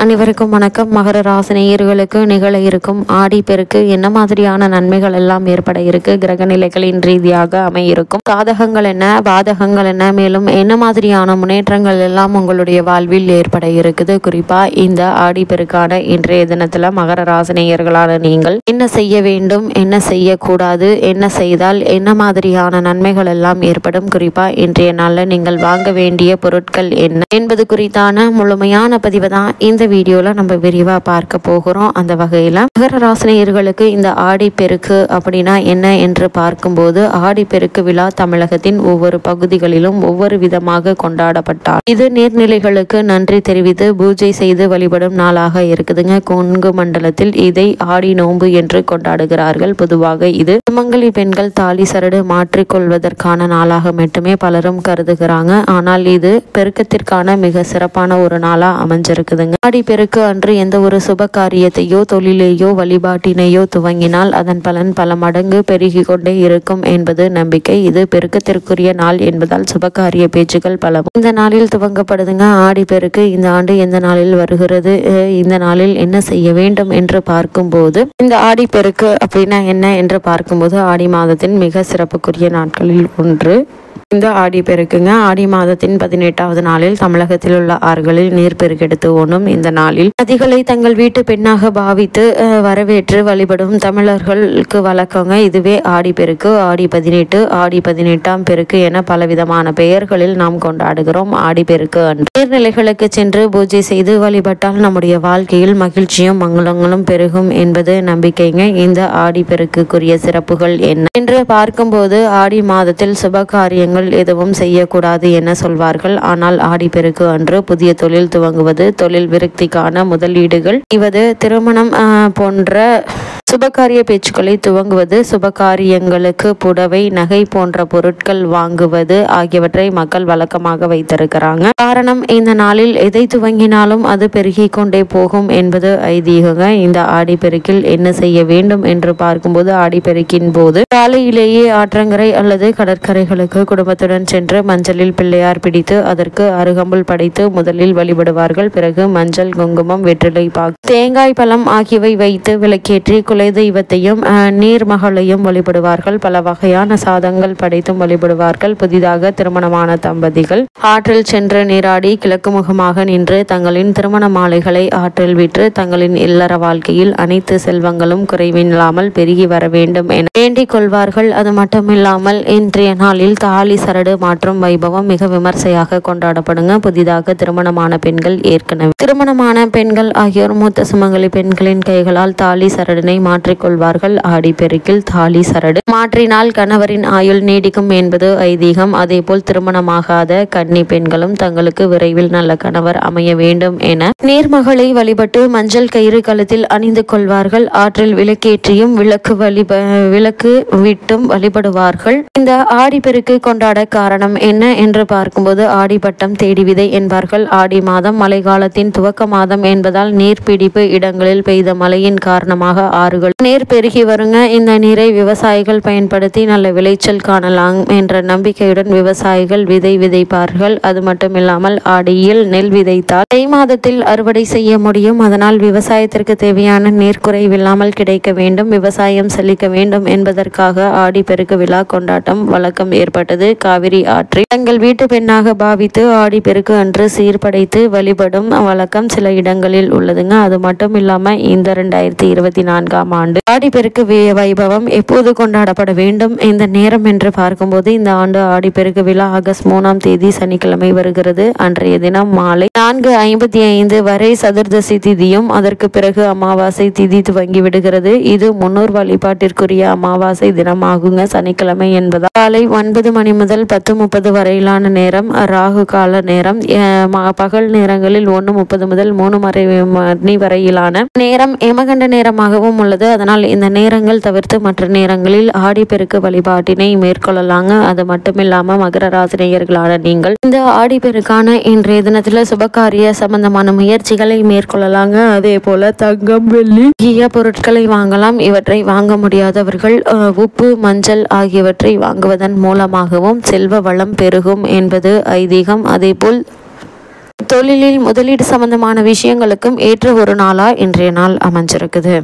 அனைவருக்கும் வணக்கம். மகர ராசி நேயர்களுக்கு நிகழ இருக்கும் ஆடி பெருக்கு என்ன மாதிரியான நன்மைகள் எல்லாம் ஏற்பட இருக்கு, கிரக நிலைகளின் ரீதியாக அமையிருக்கும் சாதகங்கள் என்ன, பாதகங்கள் என்ன, மேலும் என்ன மாதிரியான முன்னேற்றங்கள் எல்லாம் உங்களுடைய வாழ்வில் ஏற்பட இருக்குது. குறிப்பா இந்த ஆடி பெருக்கான இன்றைய தினத்துல மகர ராசி நேயர்களான நீங்கள் என்ன செய்ய வேண்டும், என்ன செய்யக்கூடாது, என்ன செய்தால் என்ன மாதிரியான நன்மைகள் எல்லாம் ஏற்படும், குறிப்பா இன்றைய நாள்ல நீங்கள் வாங்க வேண்டிய பொருட்கள் என்ன என்பது குறித்தான முழுமையான பதிவு தான் இந்த வீடியோல நம்ம விரிவா பார்க்க போகிறோம். அந்த வகையில மகர ராசி நேயர்களுக்கு இந்த ஆடி பெருக்கு அப்படின்னா என்ன என்று பார்க்கும்போது, ஆடி பெருக்கு விழா தமிழகத்தின் ஒவ்வொரு பகுதிகளிலும் ஒவ்வொரு விதமாக கொண்டாடப்பட்டார். இது நீர்நிலைகளுக்கு நன்றி தெரிவித்து பூஜை செய்து வழிபடும் நாளாக இருக்குதுங்க. கொங்கு மண்டலத்தில் இதை ஆடி நோன்பு என்று கொண்டாடுகிறார்கள். பொதுவாக இது சுமங்கலி பெண்கள் தாலி சரடு மாற்றிக்கொள்வதற்கான நாளாக மட்டுமே பலரும் கருதுகிறாங்க. ஆனால் இது பெருக்கத்திற்கான மிக சிறப்பான ஒரு நாளா அமைஞ்சிருக்குதுங்க. ஆடி பெருக்கு அன்று எந்த ஒரு சுப காரியத்தையோ தொழிலையோ வழிபாட்டினையோ துவங்கினால் அதன் பலன் பல மடங்கு பெருகி கொண்டே இருக்கும் என்பது நம்பிக்கை. இது பெருக்கத்திற்குரிய நாள் என்பதால் சுபகாரிய பேச்சுக்கள் பலவும் இந்த நாளில் துவங்கப்படுதுங்க. ஆடி பெருக்கு இந்த ஆண்டு எந்த நாளில் வருகிறது, இந்த நாளில் என்ன செய்ய வேண்டும் என்று பார்க்கும்போது, இந்த ஆடி பெருக்கு அப்படின்னா என்ன என்று பார்க்கும்போது, ஆடி மாதத்தின் மிக சிறப்புக்குரிய நாட்களில் ஒன்று இந்த ஆடி பெருக்குங்க. ஆடி மாதத்தின் 18வது நாளில் தமிழகத்தில் உள்ள ஆறுகளில் நீர் பெருக்கெடுத்து ஓடும் இந்த நாளில் நதிகளை தங்கள் வீட்டு பெண்ணாக பாவித்து வரவேற்று வழிபடும் தமிழர்களுக்கு வழக்கங்க. இதுவே ஆடி பெருக்கு, ஆடி 18, ஆடி 18ஆம் பெருக்கு என பலவிதமான பெயர்களில் நாம் கொண்டாடுகிறோம். ஆடி பெருக்கு அன்று நீர்நிலைகளுக்கு சென்று பூஜை செய்து வழிபட்டால் நம்முடைய வாழ்க்கையில் மகிழ்ச்சியும் மங்களங்களும் பெருகும் என்பது நம்பிக்கைங்க. இந்த ஆடி பெருக்குரிய சிறப்புகள் என்ன என்று பார்க்கும்போது, ஆடி மாதத்தில் சுப காரியங்கள் எதுவும் செய்யக்கூடாது என சொல்வார்கள். ஆனால் ஆடி பெருக்கு அன்று புதிய தொழில் துவங்குவது, தொழில் விருத்திக்கான முதலீடுகள் செய்வது, திருமணம் போன்ற சுபகாரிய பேச்சுக்களை துவங்குவது, சுபகாரியங்களுக்கு புடவை நகை போன்ற பொருட்கள் வாங்குவது ஆகியவற்றை மக்கள் வழக்கமாக வைத்திருக்கிறாங்க. காரணம், இந்த நாளில் எதை துவங்கினாலும் அது பெருகி கொண்டே போகும் என்பது ஐதீகங்க. இந்த ஆடி பெருக்கில் என்ன செய்ய வேண்டும் என்று பார்க்கும்போது, ஆடி பெருக்கின் போது காலையிலேயே ஆற்றங்கரை அல்லது கடற்கரைகளுக்கு குடும்பத்துடன் சென்று மஞ்சளில் பிள்ளையார் பிடித்து அதற்கு அருகம்புல் படைத்து முதலில் வழிபடுவார்கள். பிறகு மஞ்சள், குங்குமம், வெற்றிலை பாக்கு, தேங்காய் பழம் ஆகியவை வைத்து விளக்கேற்றி தெய்வத்தையும் நீர்மகளையும் வழிபடுவார்கள். பல வகையான சாதங்கள் படைத்தும் வழிபடுவார்கள். புதிதாக திருமணமான தம்பதிகள் ஆற்றில் சென்று நீராடி கிழக்கு முகமாக நின்று தங்களின் திருமண மாலைகளை ஆற்றில் விற்று தங்களின் இல்லற வாழ்க்கையில் அனைத்து செல்வங்களும் குறைவில்லாமல் பெருகி வர வேண்டும் என வேண்டிக் கொள்வார்கள். அது மட்டுமில்லாமல் இன்றைய நாளில் தாலி சரடு மாற்றும் வைபவம் மிக விமர்சையாக கொண்டாடப்படுங்க. புதிதாக திருமணமான பெண்கள், ஏற்கனவே திருமணமான பெண்கள் ஆகியோர் மூத்த சுமங்கலி பெண்களின் கைகளால் தாலி சரடினை மாற்றிக்கொள்வார்கள். ஆடி பெருக்கில் தாலி சரடு மாற்றினால் கணவரின் ஆயுள் நீடிக்கும் என்பது ஐதீகம். அதேபோல் திருமணமாகாத கன்னி பெண்களும் தங்களுக்கு விரைவில் நல்ல கணவர் அமைய வேண்டும் என நீர்மகளை வழிபட்டு மஞ்சள் கயிறு கழுத்தில் அணிந்து கொள்வார்கள். ஆற்றில் விளக்கேற்றியும் விளக்கு விட்டும் வழிபடுவார்கள். இந்த ஆடி பெருக்கு கொண்டாட காரணம் என்ன என்று பார்க்கும்போது, ஆடி பட்டம் தேடி விதை என்பார்கள். ஆடி மாதம் மழை காலத்தின் துவக்க மாதம் என்பதால் நீர்பிடிப்பு இடங்களில் பெய்த மழையின் காரணமாக ஆறுகள் நீர் பெருகி வருங்க. இந்த நீரை விவசாயிகள் பயன்படுத்தி நல்ல விளைச்சல் காணலாம் என்ற நம்பிக்கையுடன் விவசாயிகள் விதை விதைப்பார்கள். அது மட்டுமில்லாமல் ஆடியில் நெல் விதைத்தால் தை மாதத்தில் அறுவடை செய்ய முடியும். அதனால் விவசாயத்திற்கு தேவையான நீர் குறைவில்லாமல் கிடைக்க வேண்டும், விவசாயம் செழிக்க வேண்டும் என்பதற்காக ஆடி பெருக்கு விழா கொண்டாட்டம் வழக்கம் ஏற்பட்டது. காவிரி ஆற்றை தங்கள் வீட்டு பெண்ணாக பாவித்து ஆடி பெருக்கு அன்று சீர்படைத்து வழிபடும் வழக்கம் சில இடங்களில் உள்ளதுங்க. அது மட்டும் இல்லாம இந்த 2024ஆம் ஆண்டு ஆடி பெருக்கு வைபவம் எப்போது கொண்டாடப்பட வேண்டும், இந்த நேரம் என்று பார்க்கும்போது, இந்த ஆண்டு ஆடி பெருக்கு விழா ஆகஸ்ட் 3ஆம் தேதி சனிக்கிழமை வருகிறது. அன்றைய தினம் மாலை 4:55 வரை சதுர்தசி திதியும் அதற்கு பிறகு அமாவாசை திதி துவங்கி விடுகிறது. இது முன்னோர் வழிபாட்டிற்குரிய அமாவாசை தினம் ஆகுங்க. சனிக்கிழமை என்பதால் காலை 9 மணி முதல் 10:30 வரையிலான நேரம் ராகு கால நேரம். பகல் நேரங்களில் 1:30 முதல் 3 மணி வரையிலான நேரம் யமகண்ட நேரமாகவும் உள்ளது. அதனால் இந்த நேரங்கள் தவிர்த்து மற்ற நேரங்களில் ஆடி பெருக்கு வழிபாட்டினை மேற்கொள்ளலாங்க. அது மட்டுமில்லாம மகர ராசி நேயர்களான நீங்கள் இந்த ஆடி பெருக்கான இன்றைய தினத்துல சுபகாரிய சம்பந்தமான முயற்சிகளை மேற்கொள்ளலாங்க. அதே போல தங்கம், வெள்ளி ஆகிய பொருட்களை வாங்கலாம். இவற்றை வாங்க முடியாதவர்கள் உப்பு, மஞ்சள் ஆகியவற்றை வாங்குவதன் மூலமாகவும் செல்வ வளம் பெருகும் என்பது ஐதீகம். அதே போல் தொழிலில் முதலீடு சம்பந்தமான விஷயங்களுக்கும் ஏற்ற ஒரு நாளா இன்றைய நாள் அமைஞ்சிருக்குது.